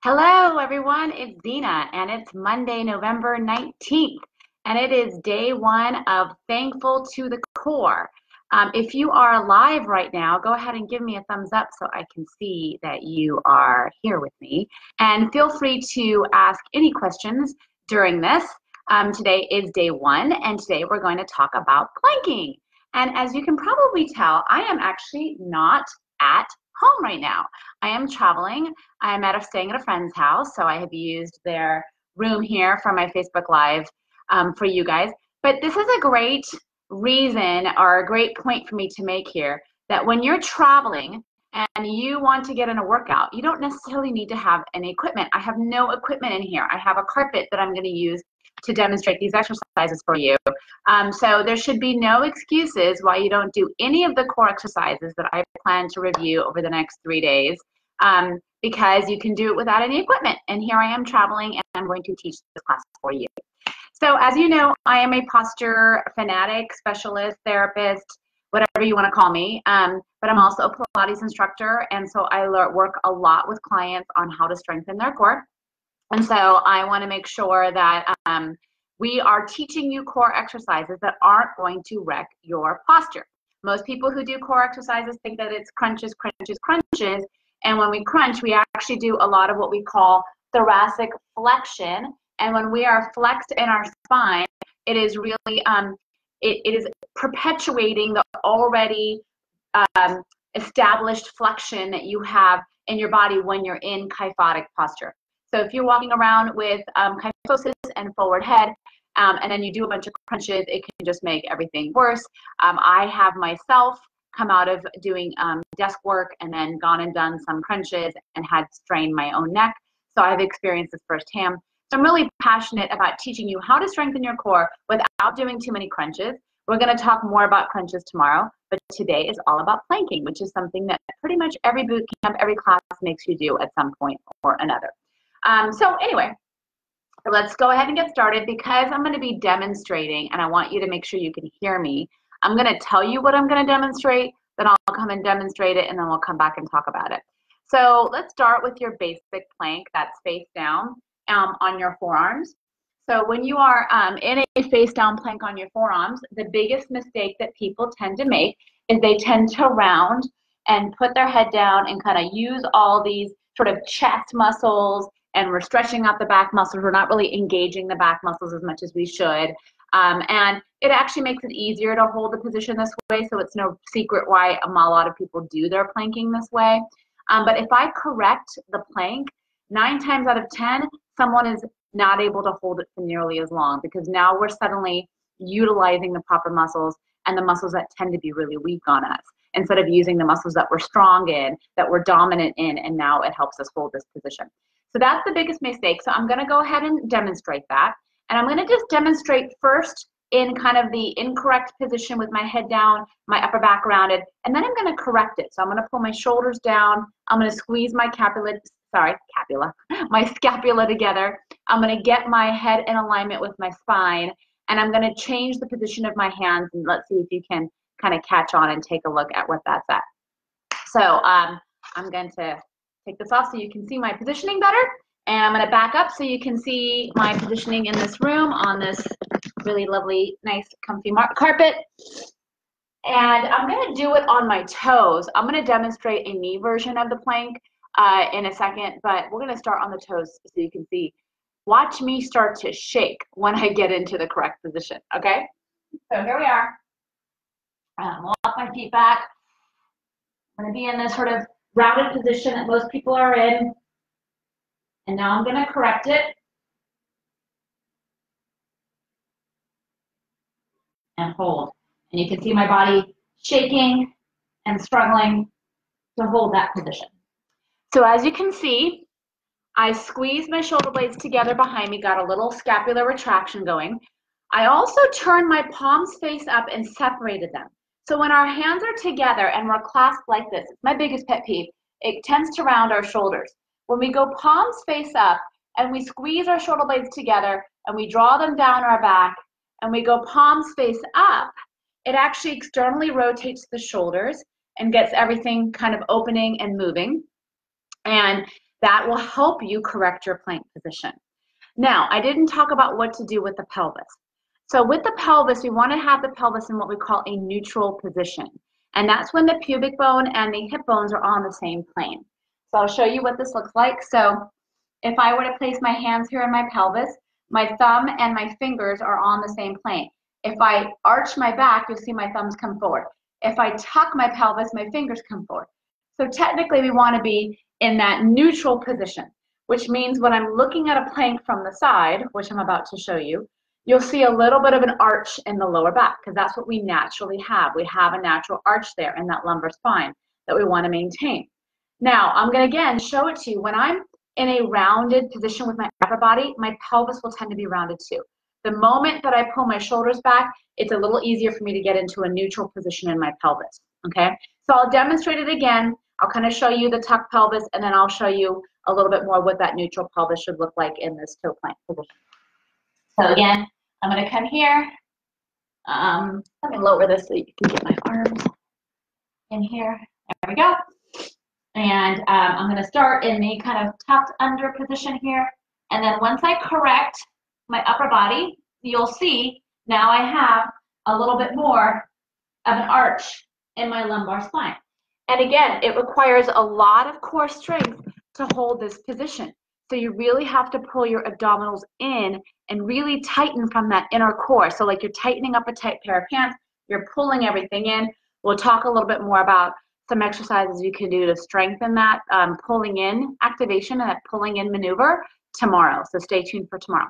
Hello, everyone. It's Zena, and it's Monday, November 19th, and it is day one of Thankful to the Core. If you are live right now, go ahead and give me a thumbs up so I can see that you are here with me. And feel free to ask any questions during this. Today is day one, and today we're going to talk about planking. And as you can probably tell, I am actually not at home right now. I am traveling. I am staying at a friend's house, so I have used their room here for my Facebook Live for you guys. But this is a great reason or a great point for me to make here that when you're traveling and you want to get in a workout, you don't necessarily need to have any equipment. I have no equipment in here. I have a carpet that I'm going to use to demonstrate these exercises for you. So there should be no excuses why you don't do any of the core exercises that I plan to review over the next 3 days, because you can do it without any equipment. And here I am traveling, and I'm going to teach this class for you. So as you know, I am a posture fanatic, specialist, therapist, whatever you want to call me, but I'm also a Pilates instructor, and so I work a lot with clients on how to strengthen their core. And so I want to make sure that we are teaching you core exercises that aren't going to wreck your posture. Most people who do core exercises think that it's crunches, crunches, crunches. And when we crunch, we actually do a lot of what we call thoracic flexion. And when we are flexed in our spine, it is really, it is perpetuating the already established flexion that you have in your body when you're in kyphotic posture. So if you're walking around with kyphosis and forward head, and then you do a bunch of crunches, it can just make everything worse. I have myself come out of doing desk work and then gone and done some crunches and had strained my own neck. So I've experienced this firsthand. So I'm really passionate about teaching you how to strengthen your core without doing too many crunches. We're going to talk more about crunches tomorrow, but today is all about planking, which is something that pretty much every boot camp, every class makes you do at some point or another. So anyway, let's go ahead and get started because I'm going to be demonstrating, and I want you to make sure you can hear me. I'm going to tell you what I'm going to demonstrate, then I'll come and demonstrate it, and then we'll come back and talk about it. So let's start with your basic plank that's face down on your forearms. So when you are in a face down plank on your forearms, the biggest mistake that people tend to make is they tend to round and put their head down and kind of use all these sort of chest muscles, and we're stretching out the back muscles. We're not really engaging the back muscles as much as we should. And it actually makes it easier to hold the position this way, so it's no secret why a lot of people do their planking this way. But if I correct the plank, 9 times out of 10, someone is not able to hold it for nearly as long because now we're suddenly utilizing the proper muscles and the muscles that tend to be really weak on us instead of using the muscles that we're strong in, that we're dominant in, and now it helps us hold this position. So that's the biggest mistake. So I'm going to go ahead and demonstrate that. And I'm going to just demonstrate first in kind of the incorrect position with my head down, my upper back rounded, and then I'm going to correct it. So I'm going to pull my shoulders down. I'm going to squeeze my my scapula together. I'm going to get my head in alignment with my spine, and I'm going to change the position of my hands, and let's see if you can kind of catch on and take a look at what that's at. So I'm going to take this off so you can see my positioning better. And I'm going to back up so you can see my positioning in this room on this really lovely, nice, comfy carpet. And I'm going to do it on my toes. I'm going to demonstrate a knee version of the plank in a second, but we're going to start on the toes so you can see. Watch me start to shake when I get into the correct position, okay? So here we are. Walk my feet back. I'm going to be in this sort of rounded position that most people are in. And now I'm going to correct it. And hold. And you can see my body shaking and struggling to hold that position. So as you can see, I squeezed my shoulder blades together behind me, got a little scapular retraction going. I also turned my palms face up and separated them. So when our hands are together and we're clasped like this, it's my biggest pet peeve, it tends to round our shoulders. When we go palms face up and we squeeze our shoulder blades together and we draw them down our back and we go palms face up, it actually externally rotates the shoulders and gets everything kind of opening and moving. And That will help you correct your plank position. Now, I didn't talk about what to do with the pelvis. So with the pelvis, we want to have the pelvis in what we call a neutral position. And that's when the pubic bone and the hip bones are on the same plane. So I'll show you what this looks like. So if I were to place my hands here in my pelvis, my thumb and my fingers are on the same plane. If I arch my back, you'll see my thumbs come forward. If I tuck my pelvis, my fingers come forward. So technically we want to be in that neutral position, which means when I'm looking at a plank from the side, which I'm about to show you, you'll see a little bit of an arch in the lower back because that's what we naturally have. We have a natural arch there in that lumbar spine that we want to maintain. Now, I'm going to again show it to you. When I'm in a rounded position with my upper body, my pelvis will tend to be rounded too. The moment that I pull my shoulders back, it's a little easier for me to get into a neutral position in my pelvis, okay? So I'll demonstrate it again. I'll kind of show you the tuck pelvis, and then I'll show you a little bit more what that neutral pelvis should look like in this toe plank position. So again, I'm going to come here. Let me lower this so you can get my arms in here. There we go. And I'm going to start in the kind of tucked under position here. And then once I correct my upper body, you'll see now I have a little bit more of an arch in my lumbar spine. And again, it requires a lot of core strength to hold this position. So you really have to pull your abdominals in and really tighten from that inner core. So like you're tightening up a tight pair of pants, you're pulling everything in. We'll talk a little bit more about some exercises you can do to strengthen that pulling in activation and that pulling in maneuver tomorrow. So stay tuned for tomorrow.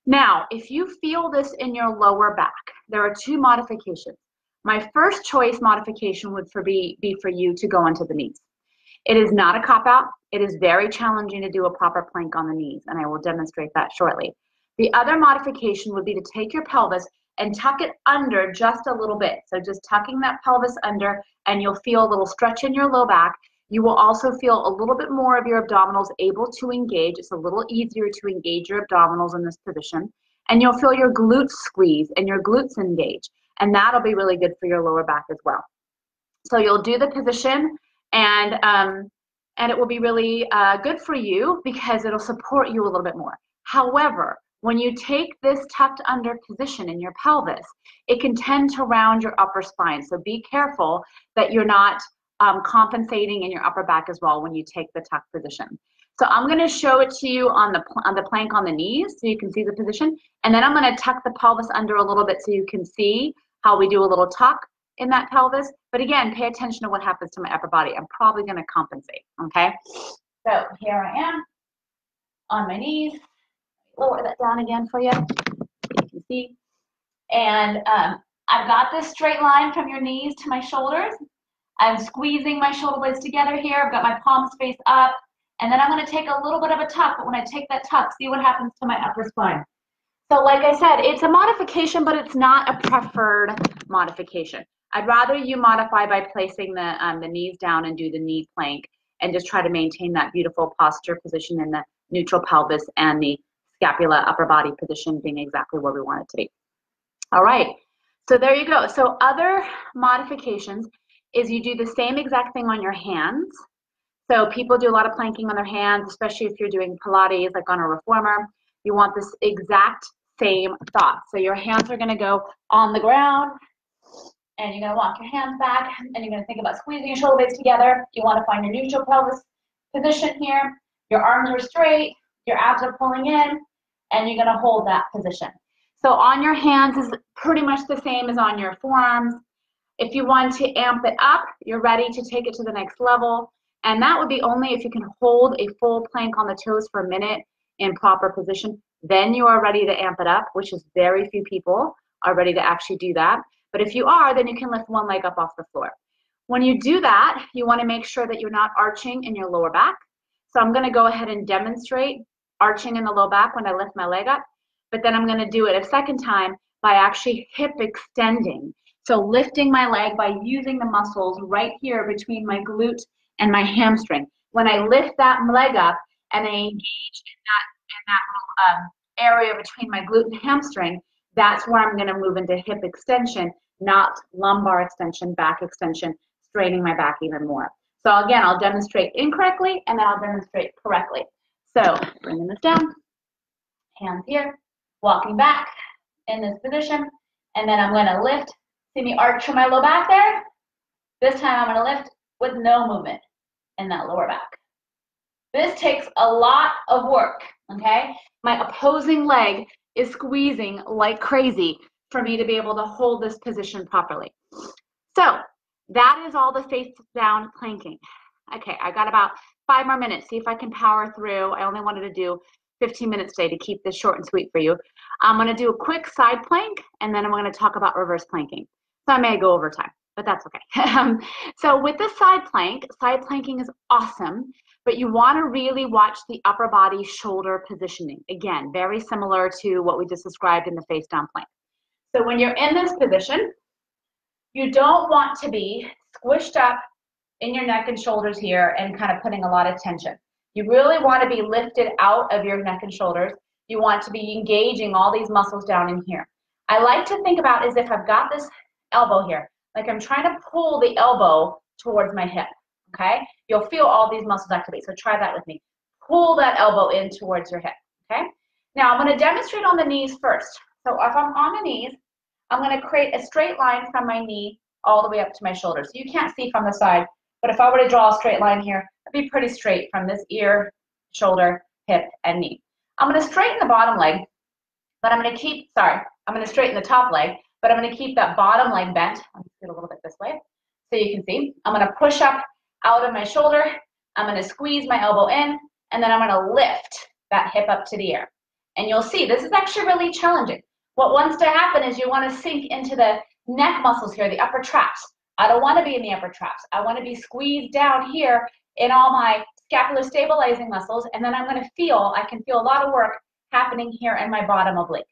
Now, if you feel this in your lower back, there are two modifications. My first choice modification would be for you to go onto the knees. It is not a cop-out. It is very challenging to do a proper plank on the knees, and I will demonstrate that shortly. The other modification would be to take your pelvis and tuck it under just a little bit. So just tucking that pelvis under, and you'll feel a little stretch in your low back. You will also feel a little bit more of your abdominals able to engage. It's a little easier to engage your abdominals in this position. And you'll feel your glutes squeeze and your glutes engage. And that'll be really good for your lower back as well. So you'll do the position, and it will be really good for you because it'll support you a little bit more. However, when you take this tucked under position in your pelvis, it can tend to round your upper spine. So be careful that you're not compensating in your upper back as well when you take the tuck position. So I'm going to show it to you on the plank on the knees so you can see the position. And then I'm going to tuck the pelvis under a little bit so you can see how we do a little tuck in that pelvis. But again, pay attention to what happens to my upper body. I'm probably going to compensate, okay? So here I am on my knees. Lower that down again for you so you can see. And I've got this straight line from your knees to my shoulders. I'm squeezing my shoulder blades together here. I've got my palms face up. And then I'm going to take a little bit of a tuck. But when I take that tuck, see what happens to my upper spine. So like I said, it's a modification, but it's not a preferred modification. I'd rather you modify by placing the knees down and do the knee plank and just try to maintain that beautiful posture position in the neutral pelvis and the scapula upper body position being exactly where we want it to be. All right, so there you go. So other modifications is you do the same exact thing on your hands. So people do a lot of planking on their hands, especially if you're doing Pilates, like on a reformer. You want this exact same thought. So your hands are going to go on the ground, and you're going to walk your hands back, and you're going to think about squeezing your shoulder blades together. You want to find your neutral pelvis position here. Your arms are straight, your abs are pulling in, and you're going to hold that position. So on your hands is pretty much the same as on your forearms. If you want to amp it up, you're ready to take it to the next level. And that would be only if you can hold a full plank on the toes for a minute in proper position. Then you are ready to amp it up, which is very few people are ready to actually do that. But if you are, then you can lift one leg up off the floor. When you do that, you want to make sure that you're not arching in your lower back. So I'm going to go ahead and demonstrate arching in the low back when I lift my leg up. But then I'm going to do it a second time by actually hip extending. So lifting my leg by using the muscles right here between my glute and my hamstring. When I lift that leg up and I engage in that little area between my glute and hamstring, that's where I'm going to move into hip extension, not lumbar extension, back extension, straining my back even more. So again, I'll demonstrate incorrectly and then I'll demonstrate correctly. So bringing this down, hands here, walking back in this position, and then I'm going to lift. See me arch from my low back there? This time I'm going to lift with no movement in that lower back. This takes a lot of work, okay? My opposing leg is squeezing like crazy for me to be able to hold this position properly. So that is all the face down planking. Okay, I got about 5 more minutes. See if I can power through. I only wanted to do 15 minutes today to keep this short and sweet for you. I'm going to do a quick side plank, and then I'm going to talk about reverse planking. So I may go over time, but that's okay. So with the side planking is awesome, but you want to really watch the upper body shoulder positioning. Again, very similar to what we just described in the face down plank. So when you're in this position, you don't want to be squished up in your neck and shoulders here and kind of putting a lot of tension. You really want to be lifted out of your neck and shoulders. You want to be engaging all these muscles down in here. I like to think about as if I've got this elbow here, like I'm trying to pull the elbow towards my hip, okay? You'll feel all these muscles activate, so try that with me. Pull that elbow in towards your hip, okay? Now I'm going to demonstrate on the knees first. So if I'm on the knees, I'm going to create a straight line from my knee all the way up to my shoulder. So you can't see from the side, but if I were to draw a straight line here, it'd be pretty straight from this ear, shoulder, hip, and knee. I'm going to straighten the bottom leg, but I'm going to keep, I'm going to straighten the top leg, but I'm going to keep that bottom leg bent. Let me scoot a little bit this way so you can see. I'm going to push up out of my shoulder. I'm going to squeeze my elbow in, and then I'm going to lift that hip up to the air. And you'll see this is actually really challenging. What wants to happen is you want to sink into the neck muscles here, the upper traps. I don't want to be in the upper traps. I want to be squeezed down here in all my scapular stabilizing muscles, and then I'm going to feel, I can feel a lot of work happening here in my bottom oblique.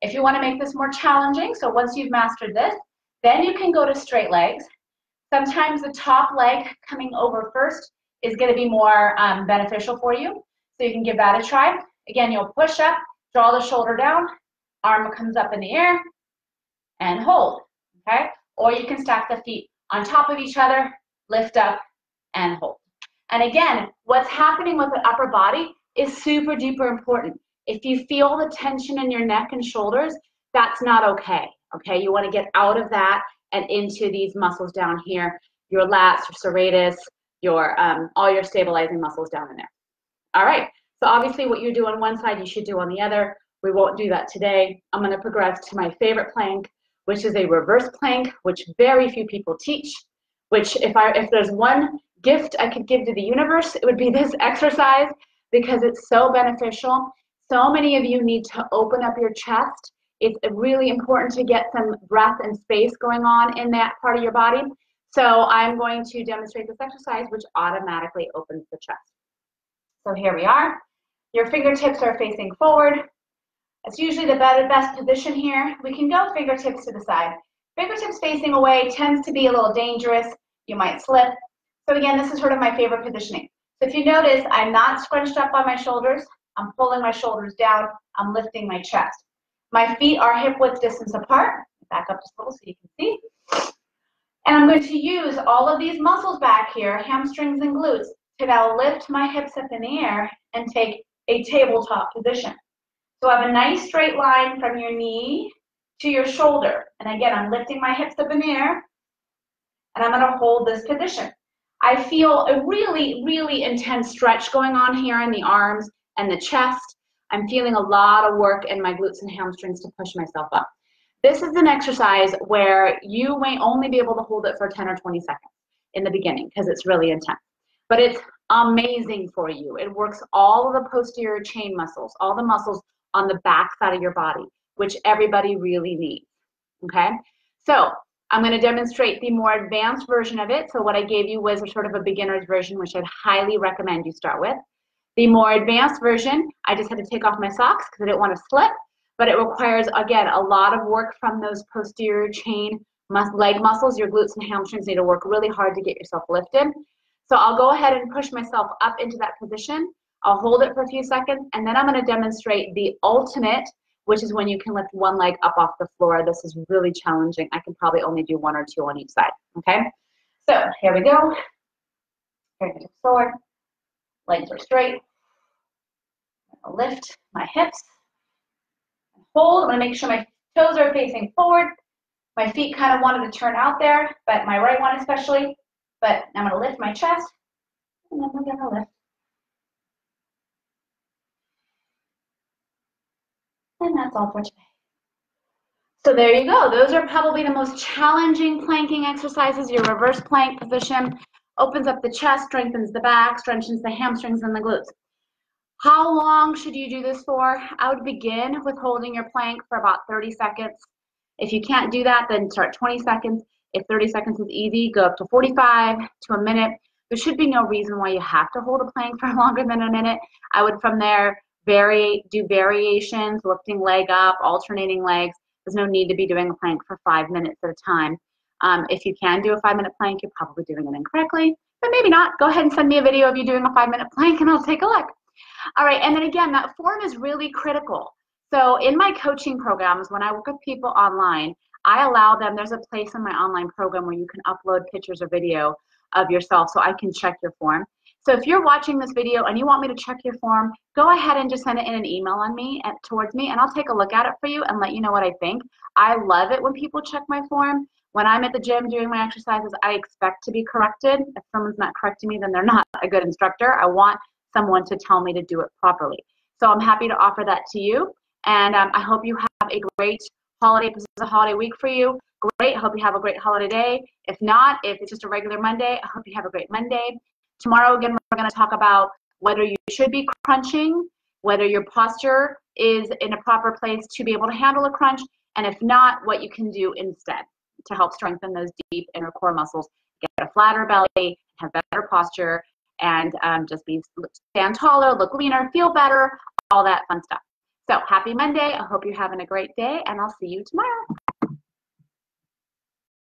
If you want to make this more challenging, so once you've mastered this, then you can go to straight legs. Sometimes the top leg coming over first is going to be more beneficial for you, so you can give that a try. Again, you'll push up, draw the shoulder down, arm comes up in the air, and hold, okay? Or you can stack the feet on top of each other, lift up, and hold. And again, what's happening with the upper body is super duper important. If you feel the tension in your neck and shoulders, that's not okay, okay? You want to get out of that and into these muscles down here, your lats, your serratus, your all your stabilizing muscles down in there. All right, so obviously what you do on one side, you should do on the other. We won't do that today. I'm going to progress to my favorite plank, which is a reverse plank, which very few people teach, which if there's one gift I could give to the universe, it would be this exercise because it's so beneficial. So many of you need to open up your chest. It's really important to get some breath and space going on in that part of your body. So I'm going to demonstrate this exercise, which automatically opens the chest. So here we are. Your fingertips are facing forward. It's usually the best position here. We can go fingertips to the side. Fingertips facing away tends to be a little dangerous. You might slip. So again, this is sort of my favorite positioning. So if you notice, I'm not scrunched up on my shoulders. I'm pulling my shoulders down. I'm lifting my chest. My feet are hip width distance apart. Back up just a little so you can see. And I'm going to use all of these muscles back here, hamstrings and glutes, to now lift my hips up in the air and take a tabletop position. So I have a nice straight line from your knee to your shoulder. And again, I'm lifting my hips up in the air, and I'm going to hold this position. I feel a really, really intense stretch going on here in the arms and the chest. I'm feeling a lot of work in my glutes and hamstrings to push myself up. This is an exercise where you may only be able to hold it for 10 or 20 seconds in the beginning because it's really intense. But it's amazing for you. It works all of the posterior chain muscles, all the muscles on the back side of your body, which everybody really needs, okay? So I'm going to demonstrate the more advanced version of it. So what I gave you was a sort of a beginner's version, which I'd highly recommend you start with. The more advanced version, I just had to take off my socks because I didn't want to slip, but it requires, again, a lot of work from those posterior chain leg muscles. Your glutes and hamstrings need to work really hard to get yourself lifted. So I'll go ahead and push myself up into that position. I'll hold it for a few seconds, and then I'm going to demonstrate the ultimate, which is when you can lift one leg up off the floor. This is really challenging. I can probably only do one or two on each side, okay? So here we go. Fingertips forward, legs are straight. I'm gonna lift my hips, hold. I'm gonna make sure my toes are facing forward. My feet kind of wanted to turn out there, but my right one especially. But I'm gonna lift my chest, and then we're gonna lift. And that's all for today. So there you go. Those are probably the most challenging planking exercises. Your reverse plank position opens up the chest, strengthens the back, strengthens the hamstrings and the glutes. How long should you do this for? I would begin with holding your plank for about 30 seconds. If you can't do that, then start 20 seconds. If 30 seconds is easy, go up to 45 to a minute. There should be no reason why you have to hold a plank for longer than a minute. I would from there do variations, lifting leg up, alternating legs. There's no need to be doing a plank for 5 minutes at a time. If you can do a 5-minute plank, you're probably doing it incorrectly, but maybe not. Go ahead and send me a video of you doing a 5-minute plank and I'll take a look. All right, and then again, that form is really critical. So in my coaching programs, when I work with people online, I allow them, there's a place in my online program where you can upload pictures or video of yourself so I can check your form. So if you're watching this video and you want me to check your form, go ahead and just send it in an email towards me, and I'll take a look at it for you and let you know what I think. I love it when people check my form. When I'm at the gym doing my exercises, I expect to be corrected. If someone's not correcting me, then they're not a good instructor. I want someone to tell me to do it properly. So I'm happy to offer that to you. And I hope you have a great holiday. This is a holiday week for you. Great. I hope you have a great holiday day. If not, if it's just a regular Monday, I hope you have a great Monday. Tomorrow, again, we're going to talk about whether you should be crunching, whether your posture is in a proper place to be able to handle a crunch, and if not, what you can do instead to help strengthen those deep inner core muscles, get a flatter belly, have better posture, and just stand taller, look leaner, feel better, all that fun stuff. So happy Monday. I hope you're having a great day, and I'll see you tomorrow.